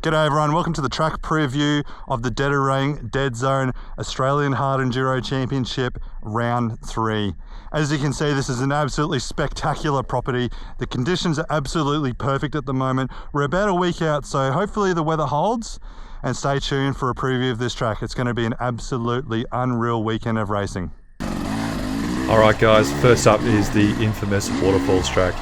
G'day everyone, welcome to the track preview of the Dederang Deadzone Australian Hard Enduro Championship Round 3. As you can see, this is an absolutely spectacular property. The conditions are absolutely perfect at the moment. We're about a week out, so hopefully the weather holds, and stay tuned for a preview of this track. It's going to be an absolutely unreal weekend of racing. Alright guys, first up is the infamous Waterfalls track.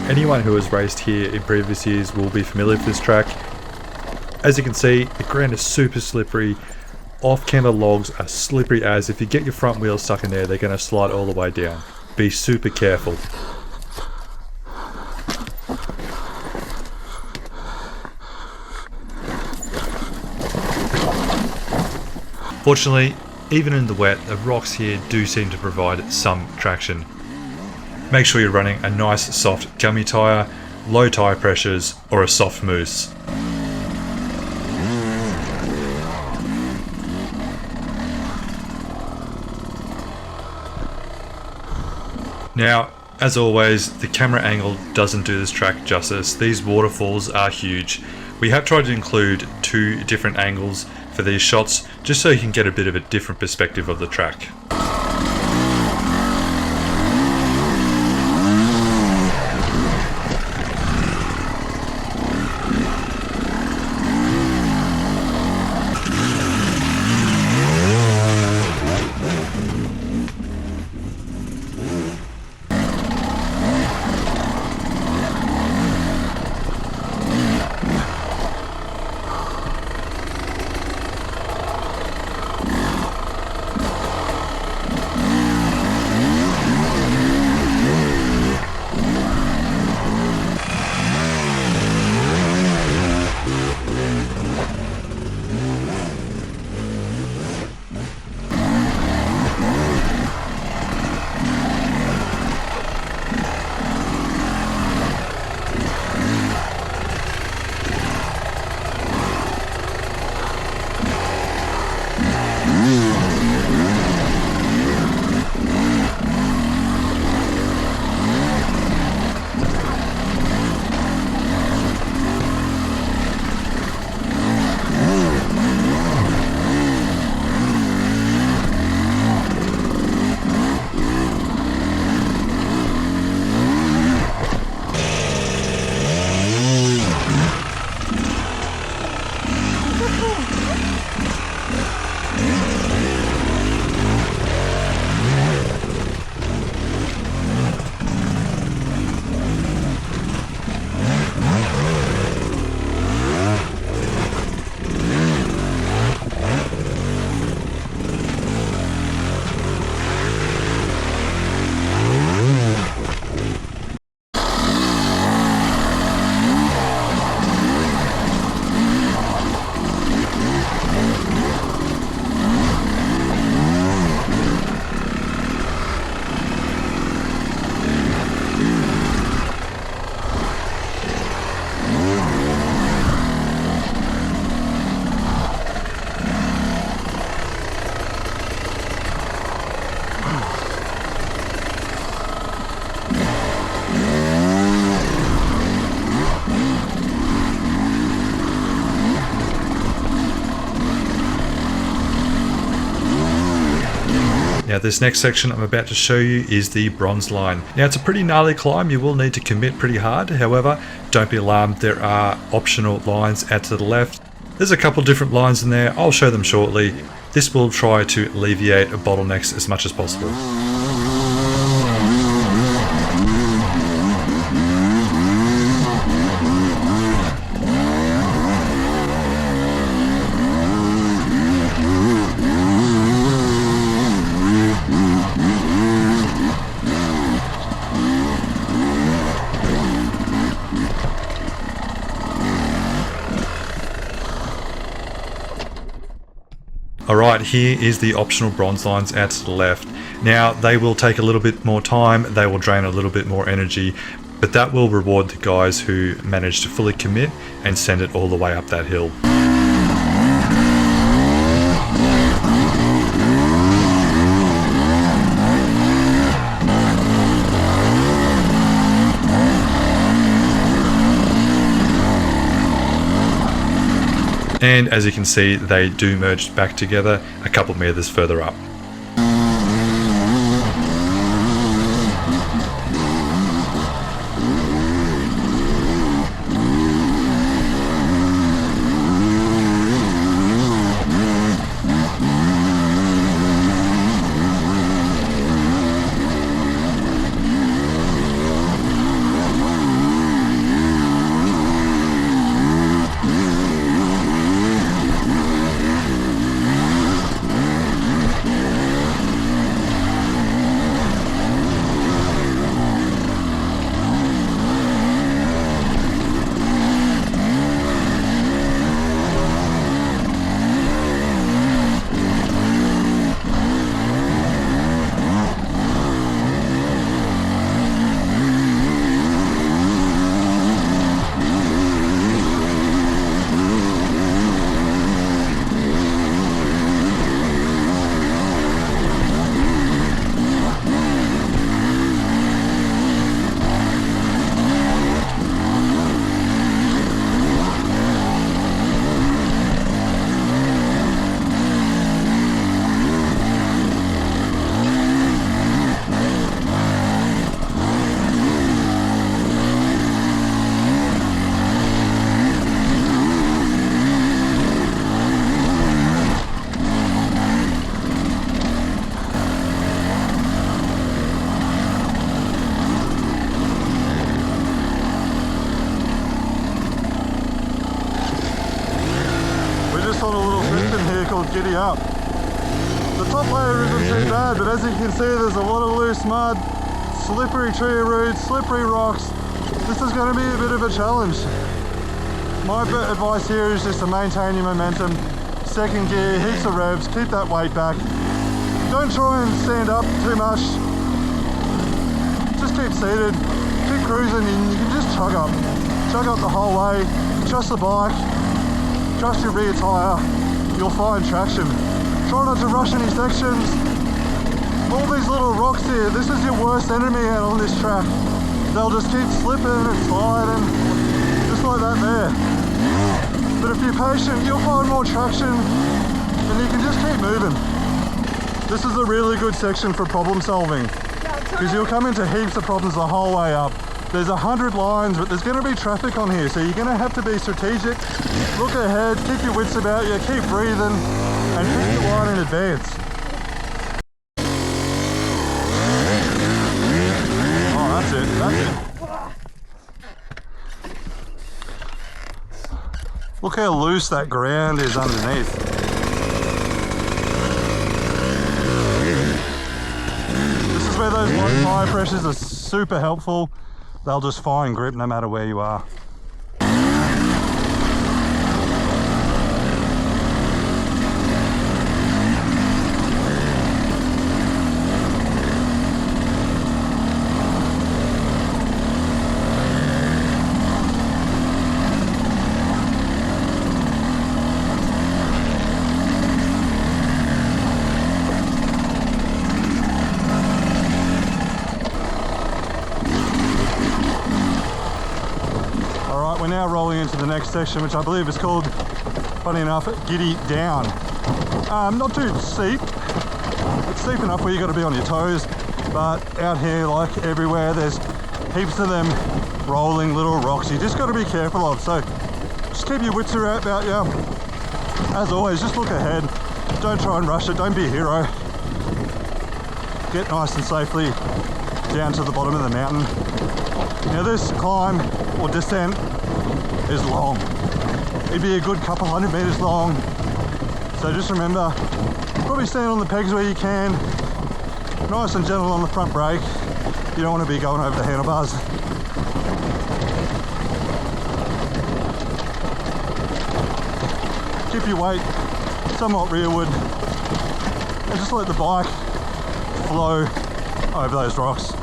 Anyone who has raced here in previous years will be familiar with this track. As you can see, the ground is super slippery. Off-camber logs are slippery as if you get your front wheels stuck in there, they're going to slide all the way down. Be super careful. Fortunately, even in the wet, the rocks here do seem to provide some traction. Make sure you're running a nice soft gummy tyre, low tyre pressures, or a soft mousse. Now, as always, the camera angle doesn't do this track justice. These waterfalls are huge. We have tried to include two different angles for these shots, just so you can get a bit of a different perspective of the track. Now this next section I'm about to show you is the bronze line. Now it's a pretty gnarly climb, you will need to commit pretty hard. However, don't be alarmed, there are optional lines out to the left. There's a couple different lines in there, I'll show them shortly. This will try to alleviate bottlenecks as much as possible. Alright, here is the optional bronze lines out to the left. Now, they will take a little bit more time, they will drain a little bit more energy, but that will reward the guys who manage to fully commit and send it all the way up that hill. And as you can see, they do merge back together a couple meters further up. Giddy Up. The top layer isn't too bad, but as you can see there's a lot of loose mud, slippery tree roots, slippery rocks. This is going to be a bit of a challenge. My advice here is just to maintain your momentum, second gear, heaps of revs, keep that weight back. Don't try and stand up too much, just keep seated, keep cruising and you can just chug up the whole way, trust the bike, trust your rear tyre. You'll find traction. Try not to rush any sections. All these little rocks here, this is your worst enemy out on this track. They'll just keep slipping and sliding, just like that there. But if you're patient, you'll find more traction and you can just keep moving. This is a really good section for problem solving because you'll come into heaps of problems the whole way up. There's 100 lines, but there's going to be traffic on here, so you're going to have to be strategic. Look ahead, keep your wits about you, keep breathing, and keep your line in advance. Oh, that's it, that's it. Look how loose that ground is underneath. This is where those low tire pressures are super helpful. They'll just find grip no matter where you are. We're now rolling into the next section, which I believe is called, funny enough, Giddy Down. Not too steep. It's steep enough where you've got to be on your toes, but out here, like everywhere, there's heaps of them rolling little rocks you just got to be careful of. So just keep your wits about you. As always, just look ahead. Don't try and rush it. Don't be a hero. Get nice and safely down to the bottom of the mountain. Now this climb or descent is long. It'd be a good couple 100 meters long. So just remember, probably stand on the pegs where you can. Nice and gentle on the front brake. You don't want to be going over the handlebars. Keep your weight somewhat rearward and just let the bike flow over those rocks.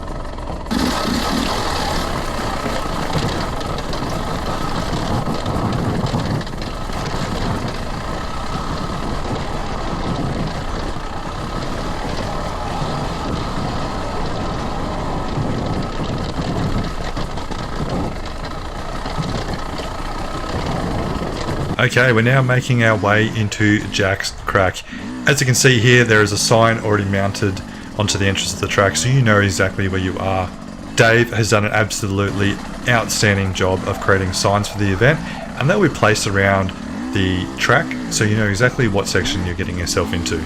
Okay, we're now making our way into Jack's Crack. As you can see here, there is a sign already mounted onto the entrance of the track, so you know exactly where you are. Dave has done an absolutely outstanding job of creating signs for the event, and they'll be placed around the track so you know exactly what section you're getting yourself into.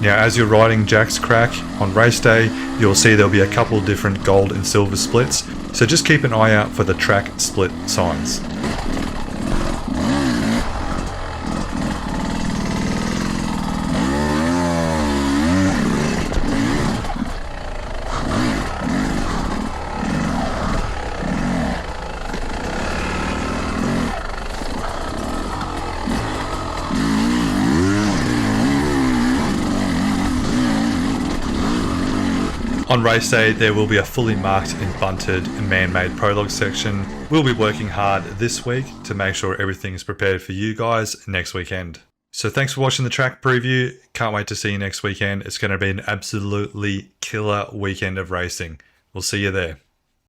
Now, as you're riding Jack's Crack on race day, you'll see there'll be a couple different gold and silver splits, so just keep an eye out for the track split signs. On race day, there will be a fully marked and bunted and man-made prologue section. We'll be working hard this week to make sure everything is prepared for you guys next weekend. So thanks for watching the track preview. Can't wait to see you next weekend. It's going to be an absolutely killer weekend of racing. We'll see you there.